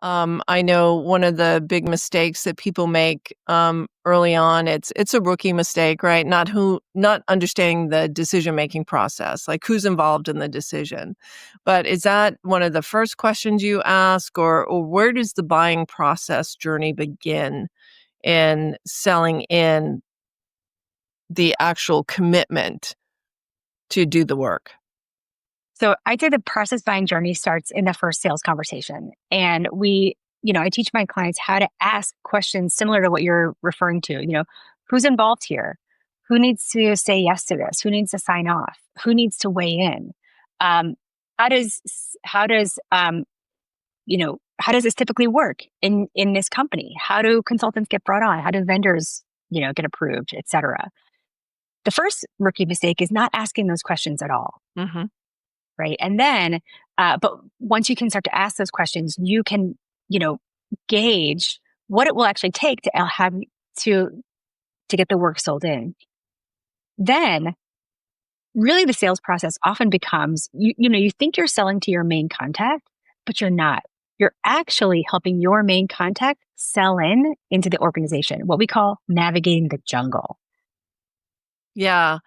I know one of the big mistakes that people make early on, it's a rookie mistake, right? Not understanding the decision-making process, like who's involved in the decision. But is that one of the first questions you ask, or where does the buying process journey begin in selling in the actual commitment to do the work? So I'd say the process buying journey starts in the first sales conversation. And I teach my clients how to ask questions similar to what you're referring to. Who's involved here? Who needs to say yes to this? Who needs to sign off? Who needs to weigh in? Um, how does how does how does this typically work in this company? How do consultants get brought on? How do vendors get approved, et cetera? The first rookie mistake is not asking those questions at all. Mm-hmm. Right. And then, but once you can start to ask those questions, you can, gauge what it will actually take to have to get the work sold in. Then really the sales process often becomes, you think you're selling to your main contact, but you're not. You're actually helping your main contact sell into the organization, what we call navigating the jungle. Yeah.